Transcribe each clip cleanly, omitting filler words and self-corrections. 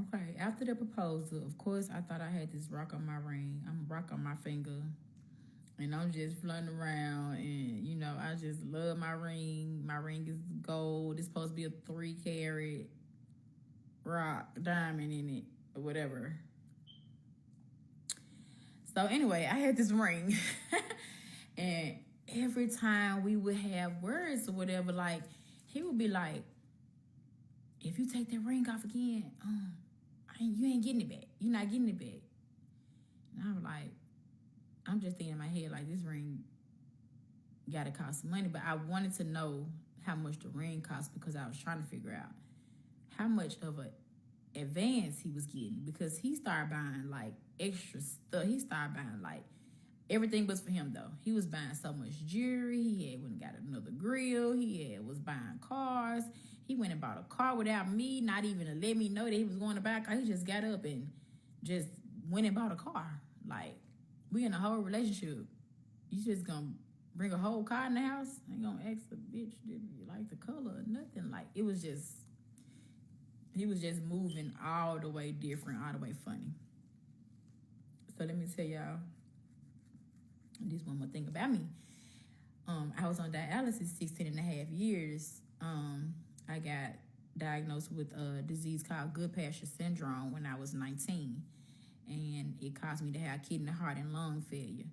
Okay, after the proposal, of course, I thought I had this rock on my ring. I'm rock on my finger, and I'm just floating around. And I just love my ring. My ring is gold. It's supposed to be a 3 carat rock diamond in it or whatever. So anyway, I had this ring, and every time we would have words or whatever, like he would be like, "If you take that ring off again, you ain't getting it back. You're not getting it back." And I was like, I'm just thinking in my head like this ring got to cost some money, but I wanted to know how much the ring cost because I was trying to figure out how much of a advance he was getting because he started buying like extra stuff. He started buying like everything was for him though. He was buying so much jewelry. He had went and got another grill. Was buying cars. He went and bought a car without me, not even to let me know that he was going to buy a car. He just got up and just went and bought a car. Like we in a whole relationship. You just gonna bring a whole car in the house? I ain't gonna ask the bitch, did you like the color or nothing? Like it was just. He was just moving all the way different, all the way funny. So let me tell y'all this one more thing about me. I was on dialysis 16 and a half years. I got diagnosed with a disease called Goodpasture syndrome when I was 19. And it caused me to have kidney, heart, and lung failure.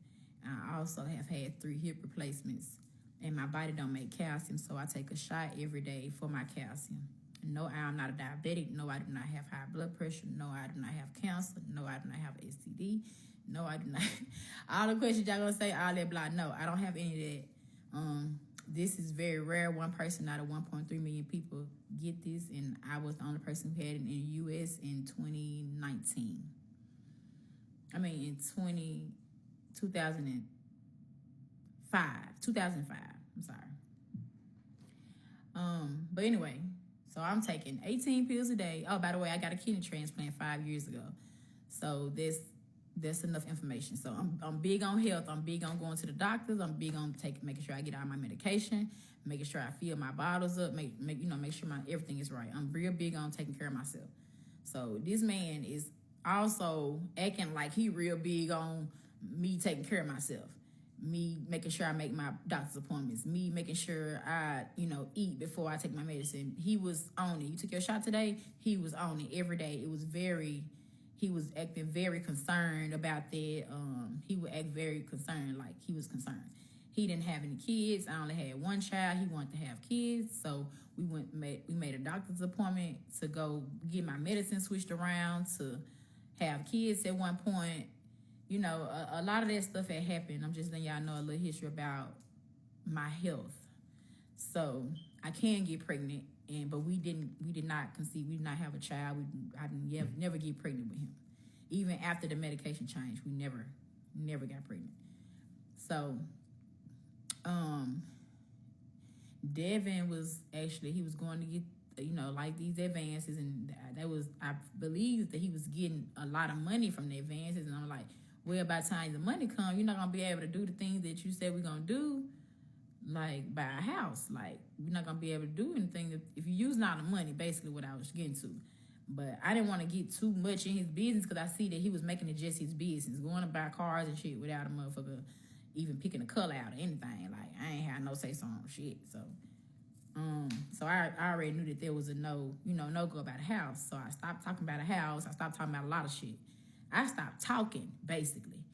I also have had 3 hip replacements. And my body don't make calcium, so I take a shot every day for my calcium. No, I'm not a diabetic. No, I do not have high blood pressure. No, I do not have cancer. No, I do not have STD. No, I do not. All the questions y'all gonna say, all that blah. No, I don't have any of that. This is very rare. One person out of 1.3 million people get this, and I was the only person who had it in the U.S. in 2019. I mean, in 2005. 2005. I'm sorry. But anyway. So I'm taking 18 pills a day. Oh, by the way, I got a kidney transplant 5 years ago. So that's enough information. So I'm big on health. I'm big on going to the doctors. I'm big on making sure I get all my medication, making sure I fill my bottles up, make sure my everything is right. I'm real big on taking care of myself. So this man is also acting like he real big on me taking care of myself. Me making sure I make my doctor's appointments, me making sure I, eat before I take my medicine. He was on it. You took your shot today? He was on it every day. He was acting very concerned about that. He would act very concerned, like he was concerned. He didn't have any kids. I only had one child. He wanted to have kids. So we made a doctor's appointment to go get my medicine switched around to have kids at one point. A lot of that stuff had happened. I'm just letting y'all know a little history about my health. So I can get pregnant, but we did not conceive. We did not have a child. I didn't never get pregnant with him. Even after the medication changed, we never got pregnant. So, Devin was he was going to get, like these advances, and I believe that he was getting a lot of money from the advances, and I'm like, well, by the time the money comes, you're not going to be able to do the things that you said we're going to do, like buy a house. Like, we're not going to be able to do anything if you're using all the money, basically what I was getting to. But I didn't want to get too much in his business because I see that he was making it just his business, going to buy cars and shit without a motherfucker even picking a color out or anything. Like, I ain't had no say-so on shit. So I already knew that there was a no go about a house. So I stopped talking about a house. I stopped talking about a lot of shit. I stopped talking, basically,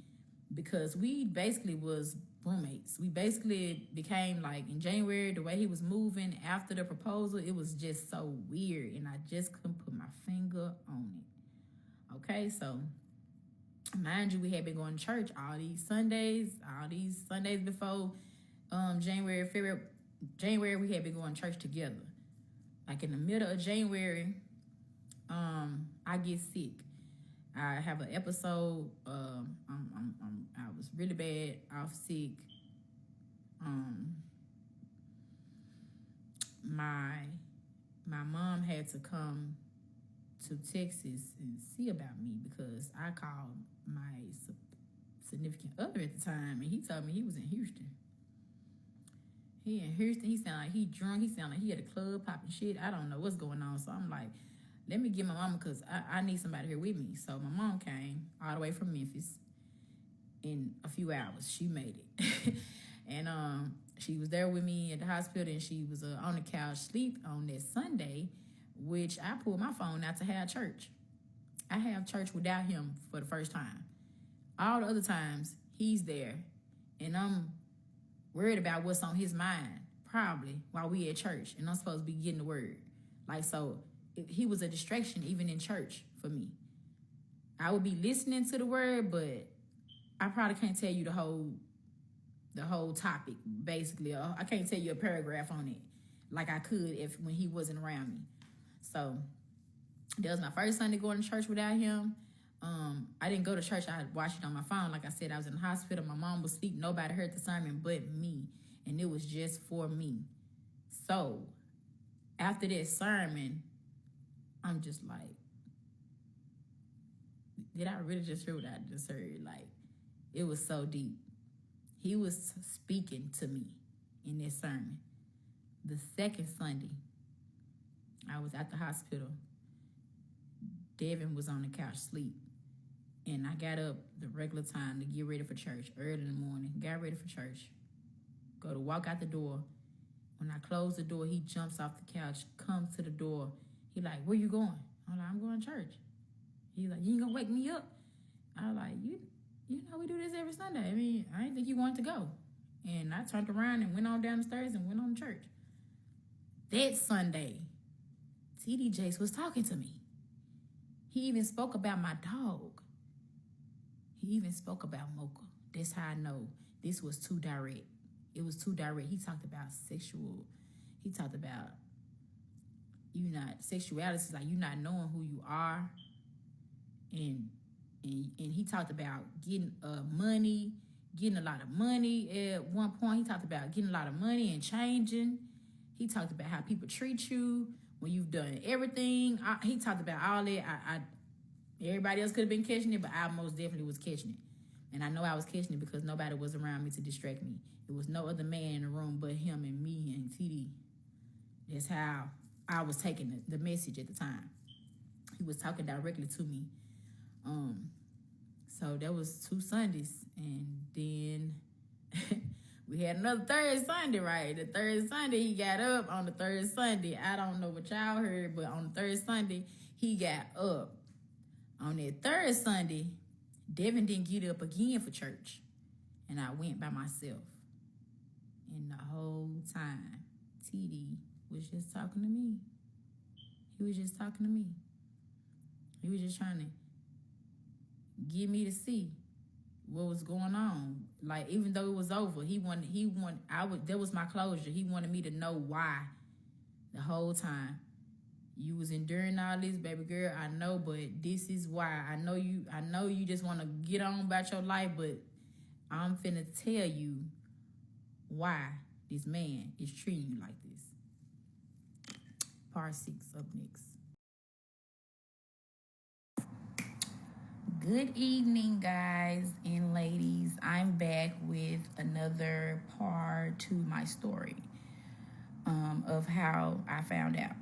because we basically was roommates. We basically became, like, in January, the way he was moving after the proposal, it was just so weird, and I just couldn't put my finger on it. Okay, so mind you, we had been going to church all these Sundays before January, February. January, we had been going to church together. Like, in the middle of January, I get sick. I have an episode. I was really bad, off sick. My mom had to come to Texas and see about me because I called my significant other at the time, and he told me he was in Houston. He in Houston. He sound like he drunk. He sound like he at a club popping shit. I don't know what's going on. So I'm like, let me get my mama because I need somebody here with me. So my mom came all the way from Memphis in a few hours. She made it. And she was there with me at the hospital, and she was on the couch sleep on that Sunday, which I pulled my phone out to have church. I have church without him for the first time. All the other times, he's there, and I'm worried about what's on his mind, probably, while we at church, and I'm supposed to be getting the word. Like, so he was a distraction even in church for me. I would be listening to the word, but I probably can't tell you the whole topic, basically. I can't tell you a paragraph on it like I could when he wasn't around me. So that was my first Sunday going to church without him. I didn't go to church. I watched it on my phone. Like I said, I was in the hospital. My mom was asleep. Nobody heard the sermon but me, and it was just for me. So after that sermon, I'm just like, did I really just hear what I just heard? Like, it was so deep. He was speaking to me in that sermon. The second Sunday, I was at the hospital. Devin was on the couch asleep. And I got up the regular time to get ready for church, early in the morning. Got ready for church. Go to walk out the door. When I close the door, he jumps off the couch, comes to the door. He like, where you going? I'm like, I'm going to church. He's like, you ain't gonna wake me up? I was like, you know we do this every Sunday. I mean, I didn't think you wanted to go. And I turned around and went on down the stairs and went on to church. That Sunday, TD Jakes was talking to me. He even spoke about my dog. He even spoke about Mocha. That's how I know this was too direct. It was too direct. He talked about he talked about sexuality, like you not knowing who you are. And he talked about getting getting a lot of money. At one point, he talked about getting a lot of money and changing. He talked about how people treat you when you've done everything. He talked about all that. Everybody else could have been catching it, but I most definitely was catching it. And I know I was catching it because nobody was around me to distract me. It was no other man in the room but him and me and TD. That's how I was taking the message at the time. He was talking directly to me. So that was 2 Sundays. And then we had another third Sunday, right? The third Sunday, he got up on the third Sunday. I don't know what y'all heard, but on the third Sunday, he got up. On that third Sunday, Devin didn't get up again for church. And I went by myself. And the whole time, TD was just talking to me. He was just talking to me. He was just trying to get me to see what was going on. Like, even though it was over, that was my closure. He wanted me to know why the whole time. You was enduring all this, baby girl. I know, but this is why. I know you just want to get on about your life, but I'm finna tell you why this man is treating you like this. Part 6 up next. Good evening, guys and ladies. I'm back with another part to my story of how I found out.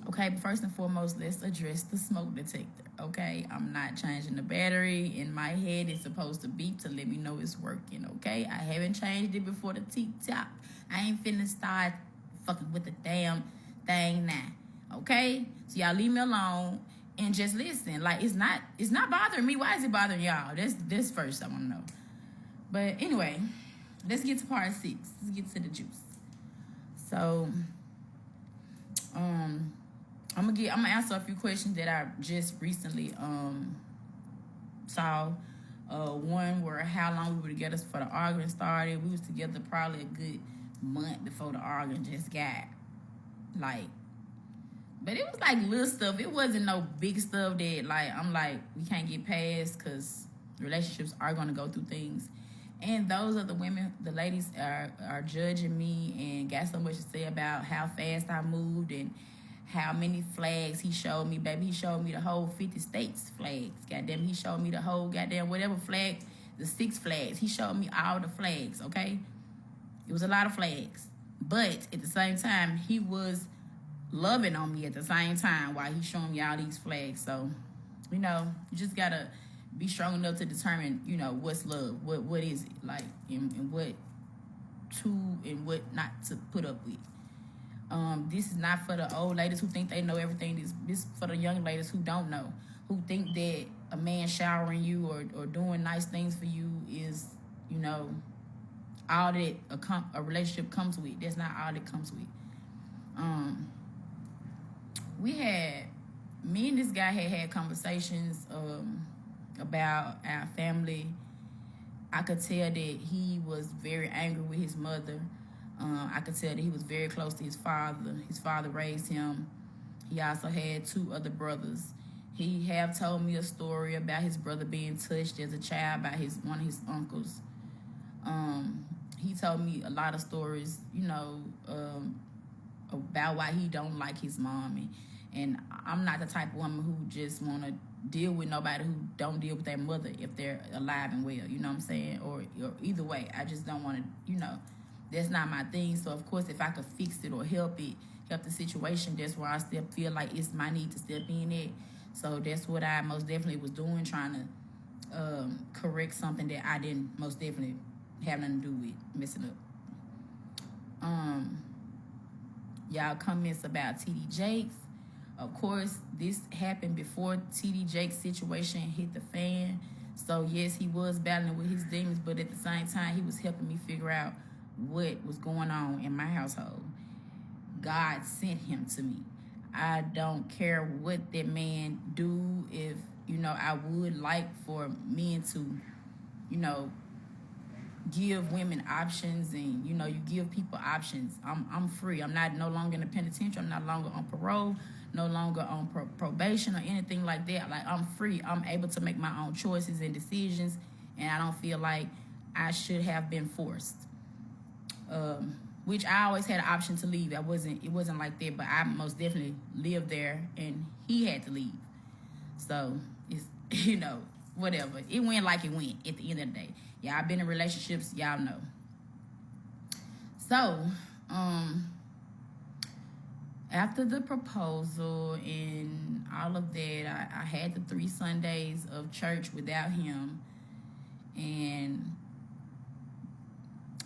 Okay, but first and foremost, let's address the smoke detector, okay? I'm not changing the battery in my head. It's supposed to beep to let me know it's working, okay? I haven't changed it before the TikTok. I ain't finna start fucking with the damn thing now, okay? So y'all leave me alone and just listen. Like, it's not bothering me. Why is it bothering y'all? This first I want to know. But anyway, let's get to part 6. Let's get to the juice. So, I'm gonna answer a few questions that I just recently saw. One were how long we were together for the argument started. We was together probably a good month before the argument just got like, but it was like little stuff. It wasn't no big stuff that like I'm like we can't get past because relationships are gonna go through things. And those are the women, the ladies are judging me and got so much to say about how fast I moved and how many flags he showed me, baby. He showed me the whole 50 states flags. Goddamn, he showed me the whole goddamn whatever flag, the 6 flags. He showed me all the flags, okay? It was a lot of flags. But at the same time, he was loving on me at the same time while he's showing me all these flags. So, you just gotta be strong enough to determine, what's love, what is it like, and what to and what not to put up with. This is not for the old ladies who think they know everything. This is for the young ladies who don't know, who think that a man showering you or doing nice things for you is, all that a relationship comes with. That's not all it comes with. Me and this guy had conversations about our family. I could tell that he was very angry with his mother. I could tell that he was very close to his father. His father raised him. He also had 2 other brothers. He have told me a story about his brother being touched as a child by one of his uncles. He told me a lot of stories, about why he don't like his mom. And I'm not the type of woman who just want to deal with nobody who don't deal with their mother if they're alive and well, you know what I'm saying? Or either way, I just don't want to, that's not my thing. So, of course, if I could fix it or help the situation, that's where I still feel like it's my need to step in it. So that's what I most definitely was doing, trying to correct something that I didn't most definitely have nothing to do with messing up. Y'all comments about TD Jakes. Of course, this happened before TD Jakes' situation hit the fan. So, yes, he was battling with his demons, but at the same time, he was helping me figure out what was going on in my household. God sent him to me. I don't care what that man do. If, I would like for men to, give women options, and, you give people options. I'm free. I'm no longer in the penitentiary. I'm not longer on parole, no longer on probation or anything like that. Like, I'm free. I'm able to make my own choices and decisions, and I don't feel like I should have been forced. Which I always had an option to leave. It wasn't like that, but I most definitely lived there, and he had to leave. So it's whatever. It went like it went at the end of the day. Y'all been in relationships, y'all know. So, after the proposal and all of that, I had the 3 Sundays of church without him, and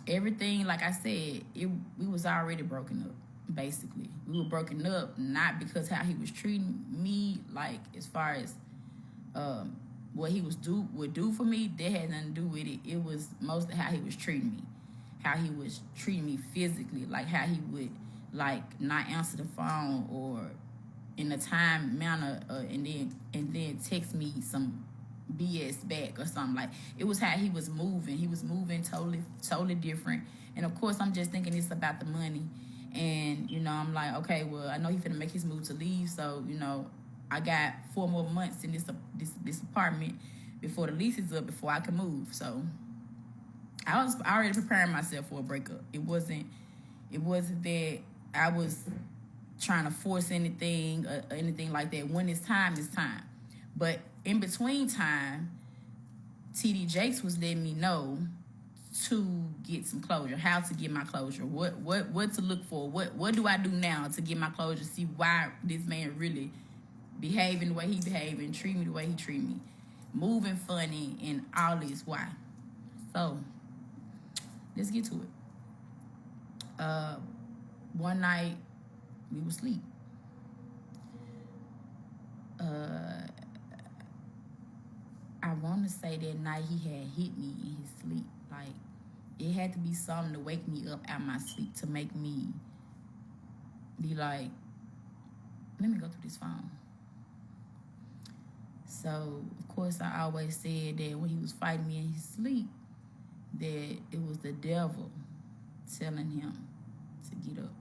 everything, like I said, we was already broken up, basically. We were broken up not because how he was treating me, like as far as what he would do for me, that had nothing to do with it. It was mostly how he was treating me. How he was treating me physically, like how he would not answer the phone or in a time manner, and then text me some BS back or something. Like, it was how he was moving. He was moving totally different. And of course, I'm just thinking it's about the money. And I'm like, okay, well, I know he's finna make his move to leave, so I got 4 more months in this apartment before the lease is up, before I can move. So I was already preparing myself for a breakup. It wasn't that I was trying to force anything or anything like that. When it's time, it's time. But in between time, TD Jakes was letting me know to get some closure, how to get my closure, what to look for, what do I do now to get my closure, see why this man really behaving the way he behaving, treat me the way he treat me, moving funny, and all this. Why? So let's get to it. One night we were asleep. I want to say that night he had hit me in his sleep. Like, it had to be something to wake me up out my sleep to make me be like, let me go through this phone. So, of course, I always said that when he was fighting me in his sleep, that it was the devil telling him to get up.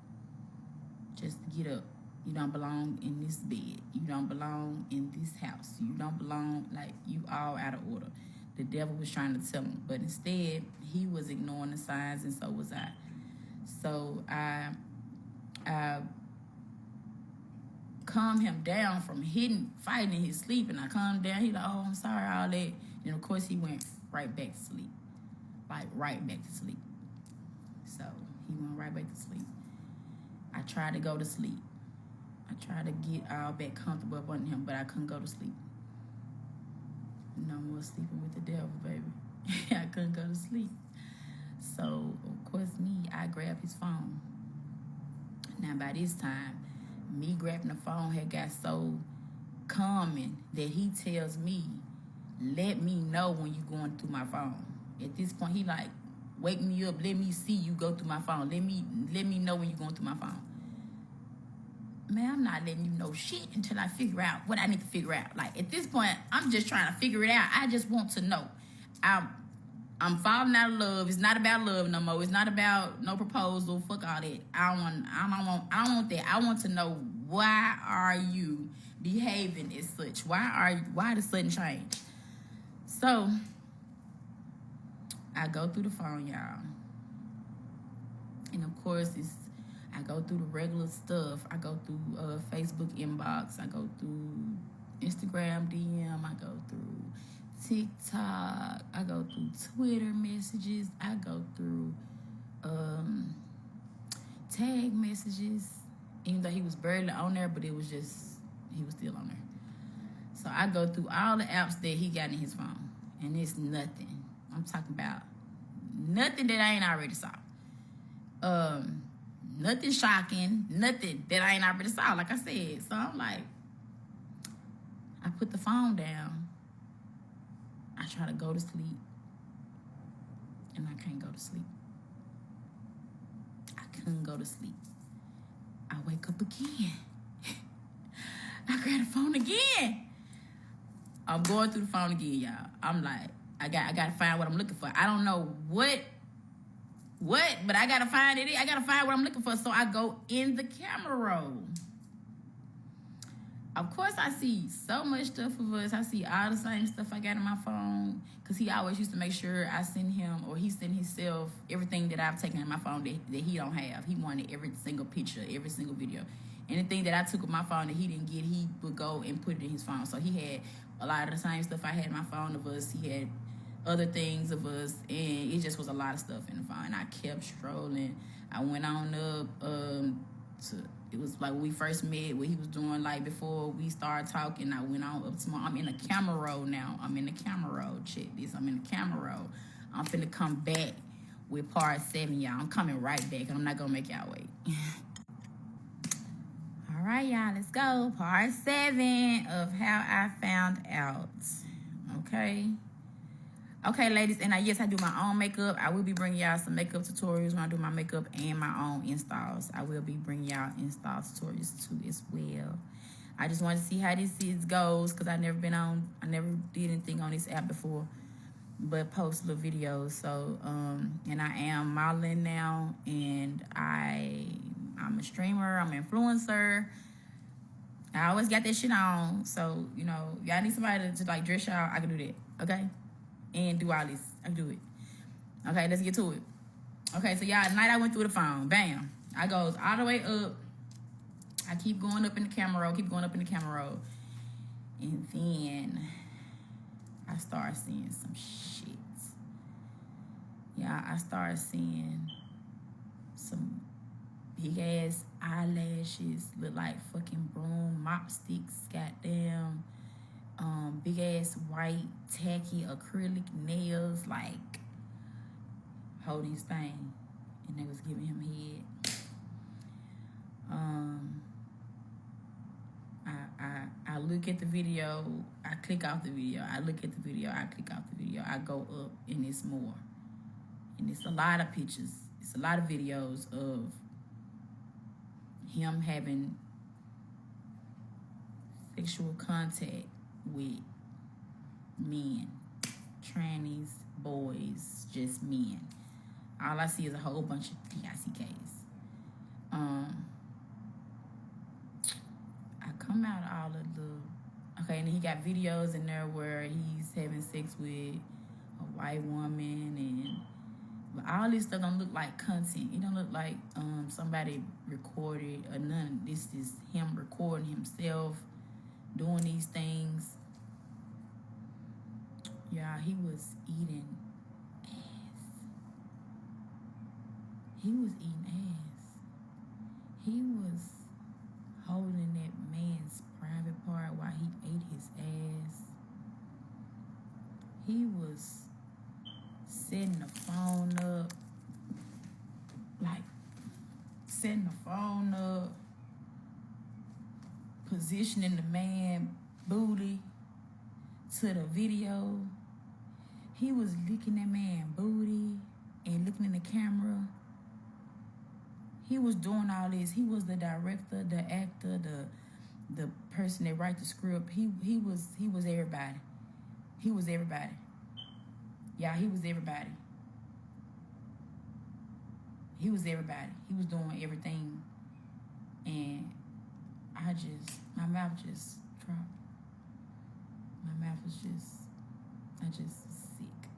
Just get up. You don't belong in this bed. You don't belong in this house. You don't belong, like, you all out of order. The devil was trying to tell him. But instead, he was ignoring the signs, and so was I. So I calmed him down from fighting in his sleep, and I calmed down. He like, oh, I'm sorry, all that. And, of course, he went right back to sleep. Like, right back to sleep. So he went right back to sleep. I tried to go to sleep. I tried to get all back comfortable up under him, but I couldn't go to sleep. No more sleeping with the devil, baby. I couldn't go to sleep. So, of course, I grabbed his phone. Now, by this time, me grabbing the phone had got so common that he tells me, let me know when you're going through my phone. At this point, he like, wake me up, let me see you go through my phone. Let me know when you're going through my phone. Man, I'm not letting you know shit until I figure out what I need to figure out. Like, at this point, I'm just trying to figure it out. I just want to know. I'm falling out of love. It's not about love no more. It's not about no proposal. Fuck all that. I don't want that. I want to know, why are you behaving as such? Why the sudden change? So I go through the phone, y'all. And of course, I go through the regular stuff. I go through Facebook inbox. I go through Instagram DM. I go through TikTok. I go through Twitter messages. I go through tag messages. Even though he was barely on there, but it was just, he was still on there. So I go through all the apps that he got in his phone. And it's nothing. I'm talking about nothing that I ain't already saw. Nothing shocking, nothing that I ain't already saw, like I said. So I'm like, I put the phone down. I try to go to sleep. And I can't go to sleep. I couldn't go to sleep. I wake up again. I grab the phone again. I'm going through the phone again, y'all. I'm like, I got to find what I'm looking for. I don't know what, but I got to find it. I got to find what I'm looking for. So I go in the camera roll. Of course, I see so much stuff of us. I see all the same stuff I got in my phone. Because he always used to make sure I send him, or he sent himself, everything that I've taken in my phone that he don't have. He wanted every single picture, every single video. Anything that I took with my phone that he didn't get, he would go and put it in his phone. So he had a lot of the same stuff I had in my phone of us. He had other things of us, and it just was a lot of stuff in the phone. And I kept strolling. I went on up to, it was like when we first met, what he was doing, like before we started talking. I went on up to I'm in the camera roll now. I'm in the camera roll. Check this. I'm in the camera roll. I'm finna come back with part 7, y'all. I'm coming right back. I'm not gonna make y'all wait. All right, y'all, let's go. Part 7 of how I found out. Okay, ladies, and yes, I do my own makeup. I will be bringing y'all some makeup tutorials when I do my makeup and my own installs. I will be bringing y'all install tutorials too as well. I just want to see how this goes because I never did anything on this app before, but post little videos. So, and I am modeling now, and I'm a streamer. I'm an influencer. I always got that shit on. So, y'all need somebody to like dress y'all. I can do that. Okay. And do all this. I can do it. Okay, let's get to it. Okay, so y'all, tonight I went through the phone. Bam. I goes all the way up. I keep going up in the camera roll. And then I start seeing some shit. Yeah, I start seeing some big ass eyelashes, look like fucking broom mop sticks, goddamn. Big ass white tacky acrylic nails, like holding his thing, and they was giving him head. I look at the video, I click off the video, I look at the video, I click off the video, I go up, and it's more. And it's a lot of pictures, it's a lot of videos of him having sexual contact with men, trannies, boys, just men. All I see is a whole bunch of DICKs. I come out all of the... Okay, and he got videos in there where he's having sex with a white woman, and but all this stuff don't look like content. It don't look like somebody recorded or none. This is him recording himself doing these things. Yeah, he was eating ass. He was eating ass. He was holding that man's private part while he ate his ass. He was setting the phone up, like setting the phone up, positioning the man booty to the video. He was licking that man booty and looking in the camera. He was doing all this. He was the director, the actor, the person that write the script. He was everybody. He was everybody. Yeah, he was everybody. He was everybody. He was doing everything. And my mouth just dropped. My mouth was just sick.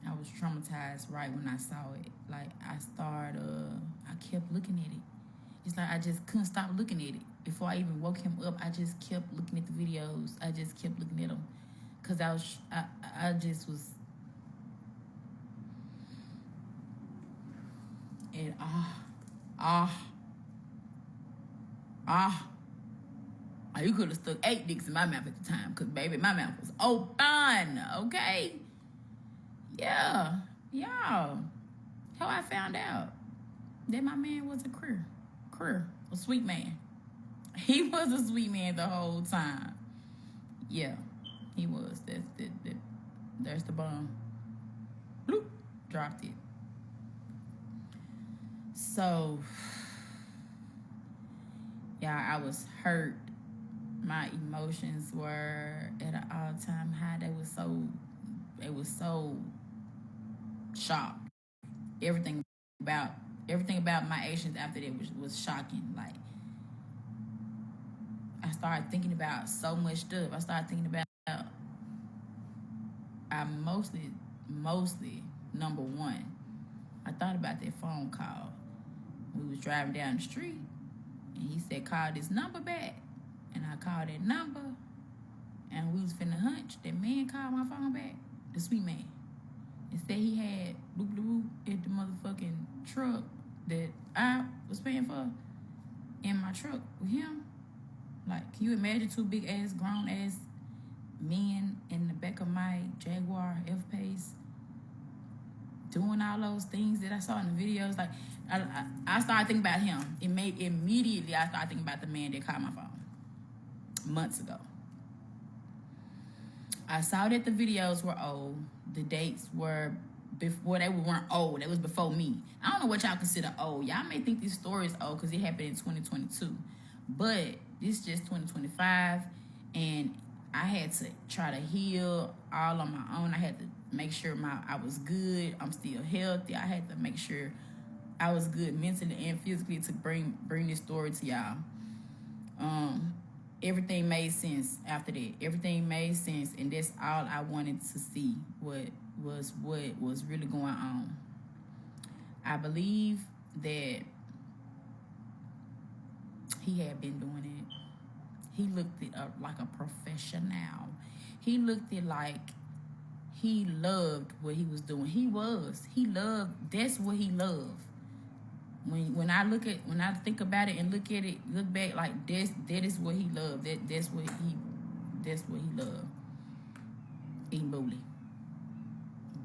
I was traumatized right when I saw it. Like, I kept looking at it. It's like I just couldn't stop looking at it. Before I even woke him up, I just kept looking at the videos. I just kept looking at them. Because I just was... And you could have stuck 8 dicks in my mouth at the time, because baby, my mouth was open, okay? Yeah. How I found out that my man was a sweet man. He was a sweet man the whole time. Yeah, he was. There's the bomb. Bloop, dropped it. So, yeah, I was hurt. My emotions were at an all-time high. It was so shocked. Everything about my actions after that was shocking. Like, I started thinking about so much stuff. I started thinking about, I mostly, number one, I thought about that phone call. We was driving down the street, and he said, call this number back. And I called that number, and we was finna hunch. That man called my phone back, the sweet man. And said he had boop at the motherfucking truck that I was paying for in my truck with him. Like, can you imagine 2 big-ass, grown-ass men in the back of my Jaguar F-Pace doing all those things that I saw in the videos? Like, I started thinking about him. Immediately, I started thinking about the man that called my phone months ago. I saw that the videos were old. The dates were before. They weren't old. It was before me. I don't know what y'all consider old. Y'all may think this story is old because it happened in 2022. But this is just 2025. And I had to try to heal all on my own. I had to make sure I was good. I'm still healthy. I had to make sure I was good mentally and physically to bring this story to y'all. Everything made sense after that. Everything made sense, and that's all I wanted to see. What was really going on. I believe that he had been doing it. He looked it up like a professional. He looked it like he loved what he was doing. He loved. That's what he loved. When I think about it and look back, like that is what he loved. That's what he loved. Eating booty,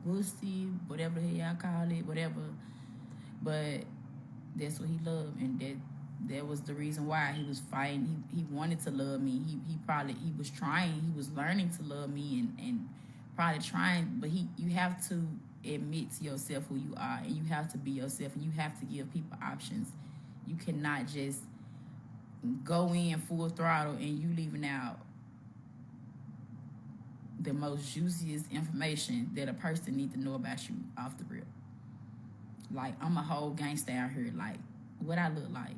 pussy, whatever the hell y'all call it, whatever. But that's what he loved, and that was the reason why he was fighting. He wanted to love me. He was trying. He was learning to love me and probably trying. But you have to admit to yourself who you are, and you have to be yourself, and you have to give people options. You cannot just go in full throttle and you leaving out the most juiciest information that a person needs to know about you off the rip. Like, I'm a whole gangster out here. Like, what I look like.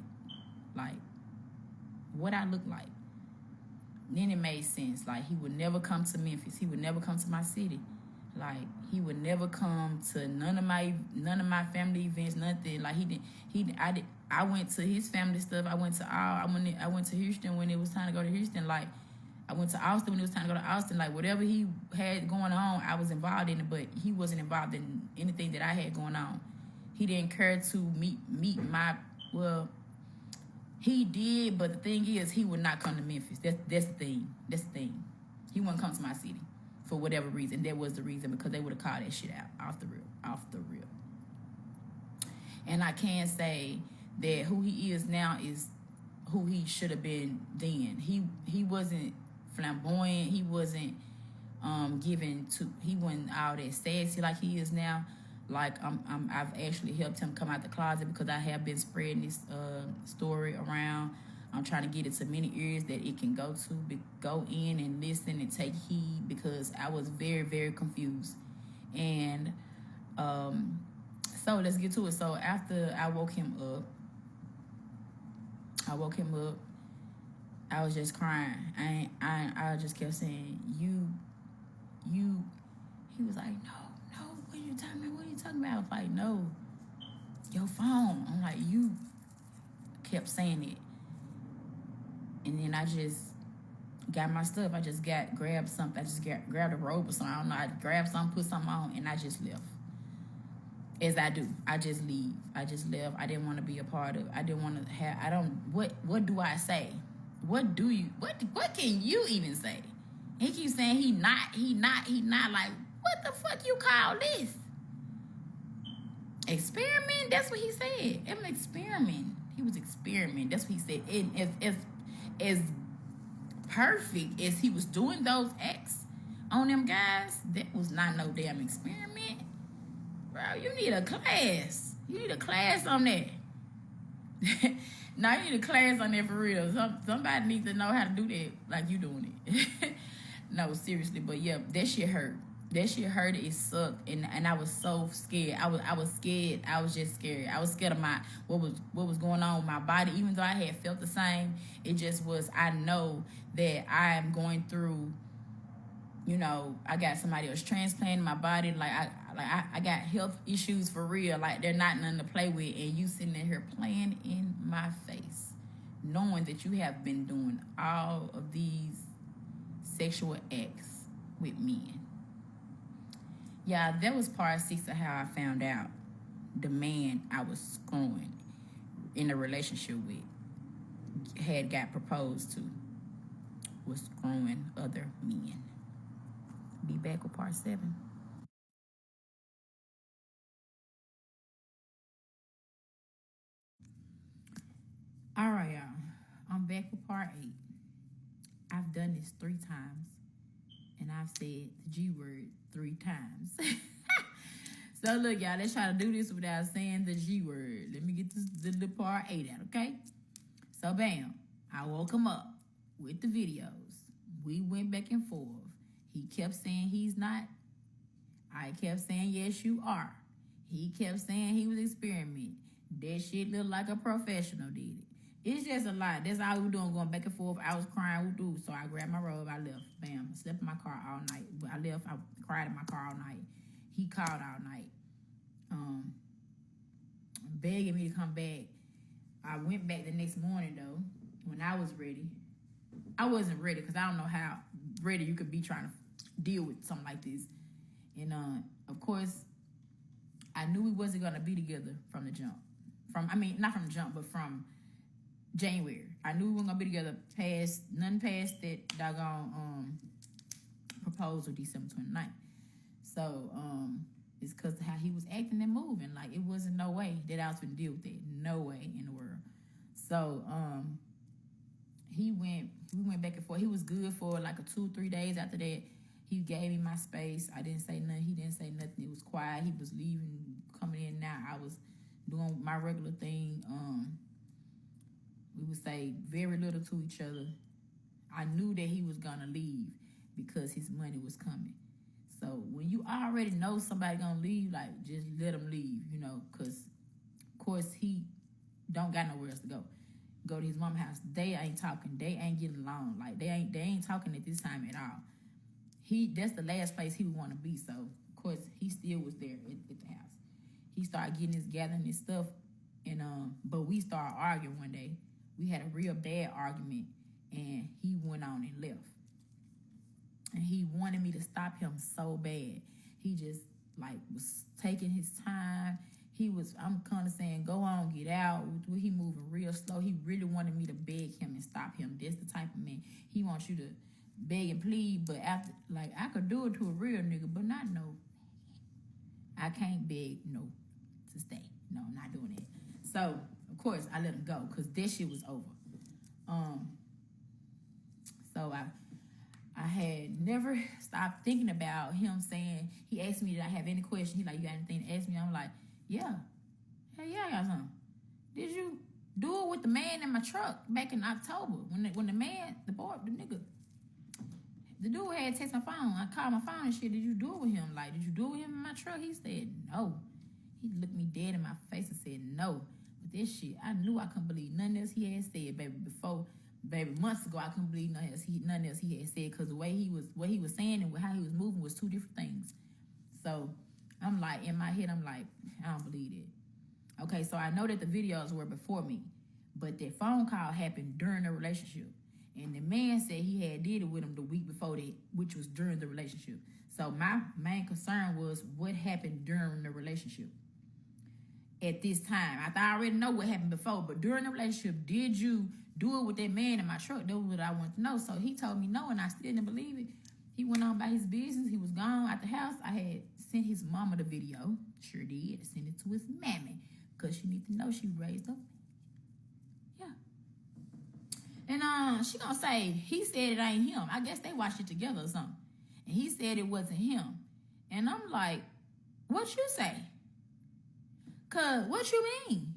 Then it made sense. Like, he would never come to Memphis. He would never come to my city. Like, he would never come to none of my family events, nothing. Like, I went to his family stuff. I went to Houston when it was time to go to Houston. Like, I went to Austin when it was time to go to Austin. Like, whatever he had going on, I was involved in it, but he wasn't involved in anything that I had going on. He didn't care to meet my, well, He did, but the thing is, he would not come to Memphis. That's the thing. That's the thing. He wouldn't come to my city for whatever reason. That was the reason, because they would have called that shit out off the real, off the real. And I can say that who he is now is who he should have been then. He wasn't flamboyant. He wasn't he wasn't all that sassy like he is now. Like I've actually helped him come out the closet, because I have been spreading this story around. I'm trying to get it to many ears that it can go to, go in and listen and take heed, because I was very, very confused. And so let's get to it. So after I woke him up, I was just crying. I just kept saying, you. He was like, no, what are you talking about? What are you talking about? I was like, no, your phone. I'm like, you kept saying it. And then I just got my stuff. I just grabbed something. I just grabbed a robe or something. I don't know. I grabbed something, put something on, and I just left. As I do. I just leave. I just left. I didn't want to be a part of it. I didn't want to have, what do I say? What can you even say? He keeps saying he not. Like, what the fuck you call this? Experiment? That's what he said. It was an experiment. He was experimenting. That's what he said. And as perfect as he was doing those acts on them guys, that was not no damn experiment. Bro, you need a class. You need a class on that. No, you need a class on that for real. Somebody needs to know how to do that like you doing it. No, seriously. But yeah, that shit hurt. That shit hurt. It sucked, and I was so scared. I was scared. I was just scared. I was scared of what was going on with my body. Even though I had felt the same, it just was. I know that I am going through. You know, I got somebody else transplanting my body. Like I got health issues for real. Like, they're not nothing to play with, and you sitting in here playing in my face, knowing that you have been doing all of these sexual acts with men. Yeah, that was part 6 of how I found out the man I was screwing in a relationship with had got proposed to was screwing other men. Be back with part 7. All right, y'all. I'm back with part 8. I've done this 3 times, and I've said the G word 3 times. So look, y'all, let's try to do this without saying the G word. Let me get the part 8 out, okay? So bam, I woke him up with the videos. We went back and forth. He kept saying he's not. I kept saying, yes, you are. He kept saying he was experimenting. That shit looked like a professional did it. It's just a lot. That's all we were doing, going back and forth. I was crying. So I grabbed my robe. I left. Bam. I slept in my car all night. I left. I cried in my car all night. He called all night, begging me to come back. I went back the next morning, though, when I was ready. I wasn't ready, because I don't know how ready you could be trying to deal with something like this. And, of course, I knew we wasn't going to be together from the jump. Not from the jump, but from January. I knew we weren't going to be together nothing past that doggone proposal December 29th. So, it's because of how he was acting and moving. Like, it wasn't no way that I was going to deal with it. No way in the world. So, we went back and forth. He was good for like 2-3 days after that. He gave me my space. I didn't say nothing. He didn't say nothing. It was quiet. He was leaving, coming in now. I was doing my regular thing. We would say very little to each other. I knew that he was going to leave because his money was coming. So when you already know somebody going to leave, like, just let him leave, because, of course, he don't got nowhere else to go. Go to his mama's house. They ain't talking. They ain't getting along. Like, they ain't talking at this time at all. That's the last place he would want to be. So, of course, he still was there at the house. He started gathering his stuff, and but we started arguing one day. We had a real bad argument, and he went on and left. And he wanted me to stop him so bad. He just, like, was taking his time. I'm kind of saying, go on, get out. He moving real slow. He really wanted me to beg him and stop him. That's the type of man. He wants you to beg and plead, but after, like, I could do it to a real nigga, but not no. I can't beg no to stay. No, I'm not doing it. So, of course, I let him go because that shit was over. So I had never stopped thinking about him saying, he asked me, did I have any questions? He like, you got anything to ask me? I'm like, yeah. Hey, yeah, I got something. Did you do it with the man in my truck back in October? When the man, the nigga, the dude had text my phone. I called my phone and shit. Did you do it with him? Like, did you do it with him in my truck? He said, no. He looked me dead in my face and said, no. But this shit, I knew I couldn't believe nothing else he had said, baby. Baby, months ago, I couldn't believe nothing else he had said because the way what he was saying and how he was moving was two different things. So I'm like, in my head, I'm like, I don't believe it. Okay, so I know that the videos were before me, but that phone call happened during the relationship. And the man said he had did it with him the week before that, which was during the relationship. So my main concern was what happened during the relationship. At this time, I already know what happened before, but during the relationship, did you do it with that man in my truck? That was what I wanted to know. So he told me no, and I still didn't believe it. He went on by his business. He was gone out the house. I had sent his mama the video. Sure did. Sent it to his mammy because she need to know she raised up. Yeah. And she gonna say he said it ain't him. I guess they watched it together or something. And he said it wasn't him. And I'm like, what you say? Cause what you mean?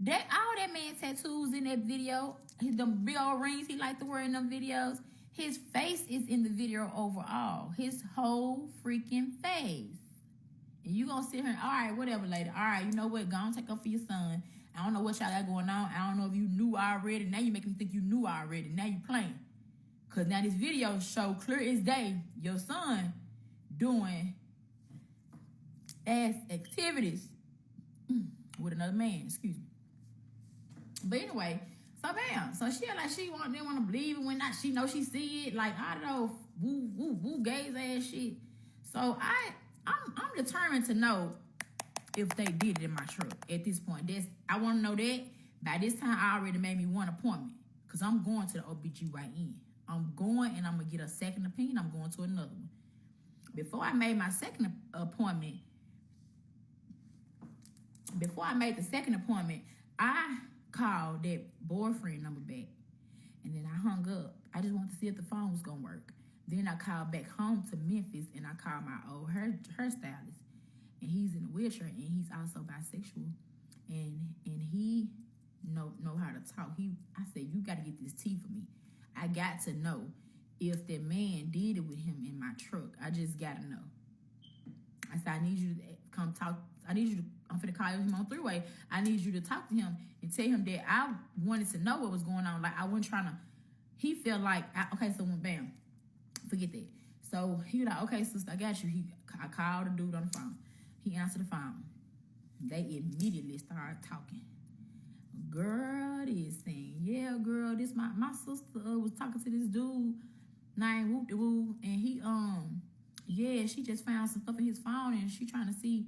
That all that man tattoos in that video, the big old rings he like to wear in them videos, his face is in the video overall. His whole freaking face. And you gonna sit here and, all right, whatever, lady. All right, you know what? Go on, take up for your son. I don't know what y'all got going on. I don't know if you knew already. Now you make me think you knew already. Now you playing. Cause now this video show clear as day your son doing ass activities with another man, excuse me. But anyway, so bam. So she like she didn't want to believe it when not she know she see it. Like, I don't know, woo gays ass shit. So I'm determined to know if they did it in my truck at this point. I want to know that. By this time, I already made me one appointment. Because I'm going to the OBGYN. I'm going and I'm going to get a second opinion. I'm going to another one. Before I made my second appointment, I called that boyfriend number back. And then I hung up. I just wanted to see if the phone was going to work. Then I called back home to Memphis and I called my old hairstylist. And he's in a wheelchair and he's also bisexual. And he know how to talk. I said, you got to get this tea for me. I got to know if that man did it with him in my truck. I just got to know. I said, I need you to come talk. I'm finna call him on three-way. I need you to talk to him and tell him that I wanted to know what was going on. Like, I wasn't trying to, he felt like, okay, so when bam, forget that. So he was like, okay, sister, I got you. I called the dude on the phone. He answered the phone. They immediately started talking. Girl, this thing. Yeah, girl, this my sister was talking to this dude named Whoop-de-Woo, and he, yeah, she just found some stuff in his phone, and she trying to see,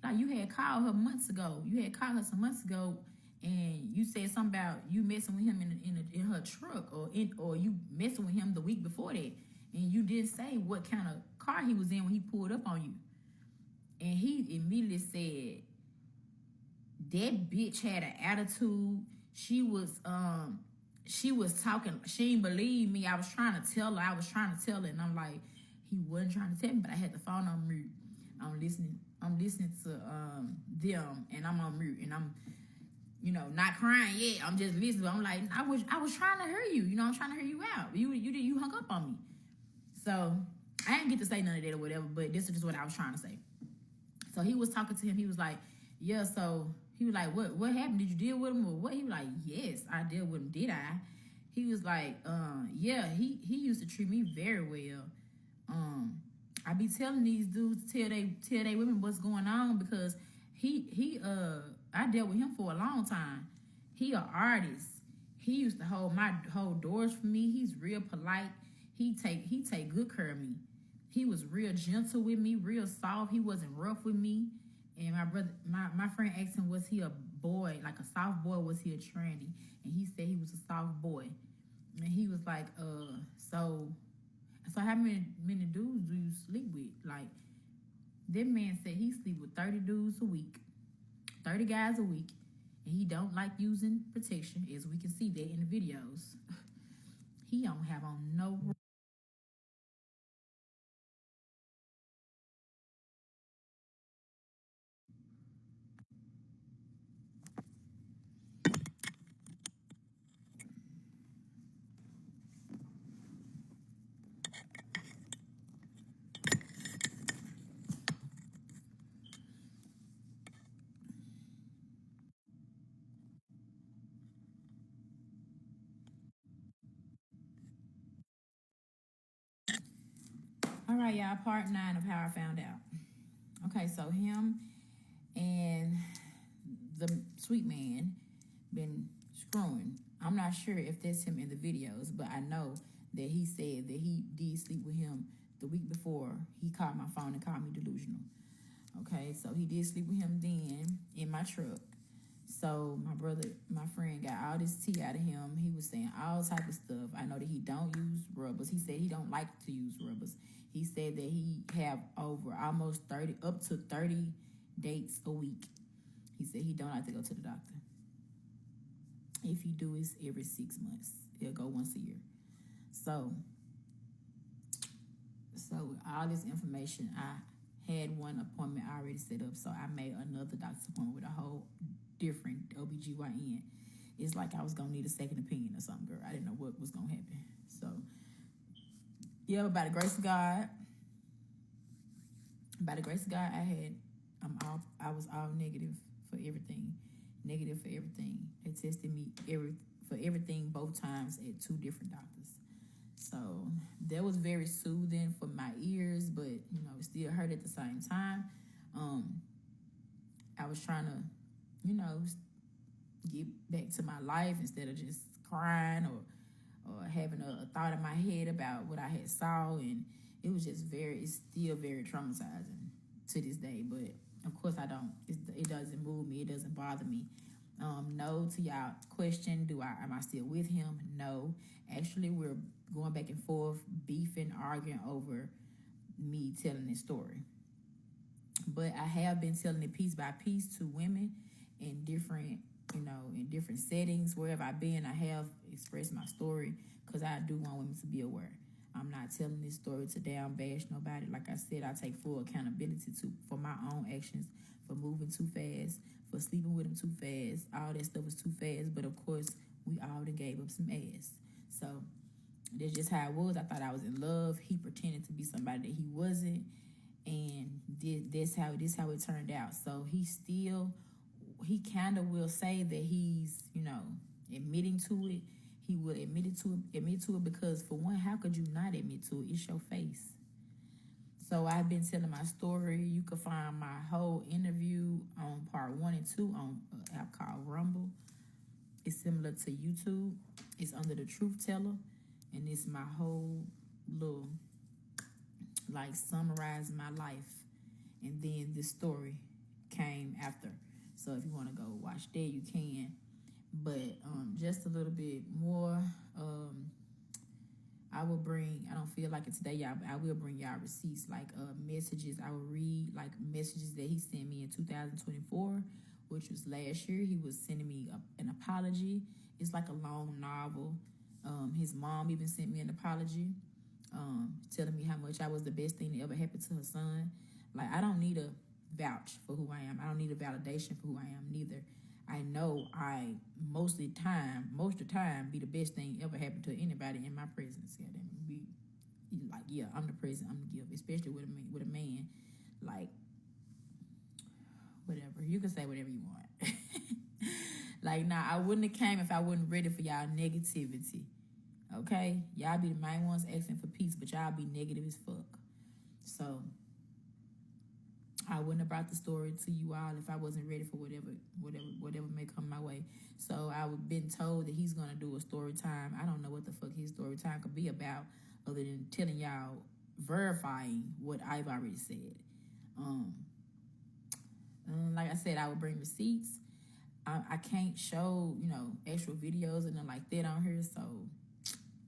like, you had called her months ago. You had called her some months ago, and you said something about you messing with him in her truck, or you messing with him the week before that, and you didn't say what kind of car he was in when he pulled up on you. And he immediately said, that bitch had an attitude. She was talking. She didn't believe me. I was trying to tell her. And I'm like, he wasn't trying to tell me, but I had the phone on mute. I'm listening to them, and I'm on mute, and I'm, not crying yet. I'm just listening. I'm like, I was trying to hear you. I'm trying to hear you out. You hung up on me. So I didn't get to say none of that or whatever, but this is just what I was trying to say. So he was talking to him. He was like, yeah, so he was like, what happened? Did you deal with him or what? He was like, yes, I dealt with him. Did I? He was like, yeah, he used to treat me very well. I be telling these dudes to tell they women what's going on because I dealt with him for a long time. He an artist. He used to hold doors for me. He's real polite. He take good care of me. He was real gentle with me, real soft. He wasn't rough with me. And my friend asked him, was he a boy, like a soft boy, was he a tranny? And he said he was a soft boy. And he was like, so how many dudes do you sleep with? Like, that man said he sleep with 30 dudes a week, 30 guys a week, and he don't like using protection, as we can see that in the videos. He don't have on no. All right, y'all. Part 9 of how I found out. Okay, so him and the sweet man been screwing. I'm not sure if that's him in the videos, but I know that he said that he did sleep with him the week before he called my phone and called me delusional. Okay, so he did sleep with him then in my truck. So my friend got all this tea out of him. He was saying all type of stuff. I know that he don't use rubbers. He said he don't like to use rubbers. He said that he have over almost 30, up to 30 dates a week. He said he don't like to go to the doctor. If he do, it's every 6 months. He'll go once a year. So with all this information, I had one appointment already set up. So I made another doctor's appointment with a whole different OBGYN. It's like I was going to need a second opinion or something, girl. I didn't know what was going to happen. So, yeah, by the grace of God, I was all negative for everything. Negative for everything. They tested me for everything both times at 2 different doctors. So that was very soothing for my ears, but it still hurt at the same time. I was trying to, get back to my life instead of just crying or having a thought in my head about what I had saw, and it was just it's still very traumatizing to this day. But of course, it doesn't move me. It doesn't bother me. No to y'all question, am I still with him? No. Actually, we're going back and forth, beefing, arguing over me telling this story. But I have been telling it piece by piece to women in different settings. Wherever I've been, I have expressed my story because I do want women to be aware. I'm not telling this story to down bash nobody. Like I said, I take full accountability for my own actions, for moving too fast, for sleeping with him too fast. All that stuff was too fast. But of course, we all done gave up some ass. So that's just how it was. I thought I was in love. He pretended to be somebody that he wasn't. And this how it turned out. So he kind of will say that he's, admitting to it. He will admit to it because, for one, how could you not admit to it? It's your face. So I've been telling my story. You can find my whole interview on part 1 and 2 on an app called Rumble. It's similar to YouTube. It's under the Truth Teller, and it's my whole little summarize my life, and then this story came after. So if you want to go watch that, you can. But just a little bit more. I don't feel like it today, y'all, but I will bring y'all receipts, messages. I will read messages that he sent me in 2024, which was last year. He was sending me an apology. It's like a long novel. His mom even sent me an apology, telling me how much I was the best thing that ever happened to her son. I don't need a vouch for who I am. I don't need a validation for who I am neither. I know I most of the time be the best thing ever happened to anybody in my presence. I'm the present, I'm the gift, especially with a man. Whatever, you can say whatever you want. I wouldn't have came if I wasn't ready for y'all negativity. Okay, y'all be the main ones asking for peace, but y'all be negative as fuck. So I wouldn't have brought the story to you all if I wasn't ready for whatever may come my way. So I've been told that he's gonna do a story time. I don't know what the fuck his story time could be about, other than telling y'all, verifying what I've already said. Like I said, I would bring receipts. I can't show, extra videos and nothing like that on here, so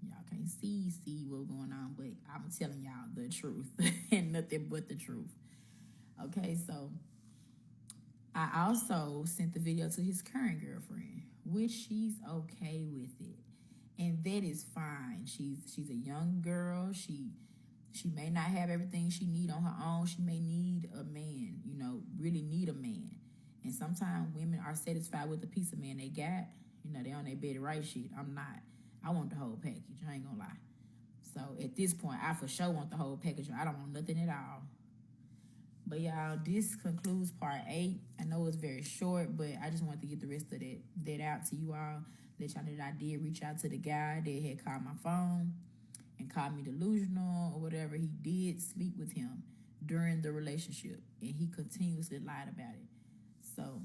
y'all can't see what's going on. But I'm telling y'all the truth and nothing but the truth. Okay, so I also sent the video to his current girlfriend, which she's okay with it, and that is fine. She's a young girl. She may not have everything she need on her own. She may need a man, really need a man. And sometimes women are satisfied with the piece of man they got. They on their bed to right shit. I'm not. I want the whole package. I ain't gonna lie. So at this point, I for sure want the whole package. I don't want nothing at all. But y'all, this concludes part 8. I know it's very short, but I just wanted to get the rest of that out to you all. Let y'all know that I did reach out to the guy that had called my phone and called me delusional or whatever. He did sleep with him during the relationship, and he continuously lied about it. So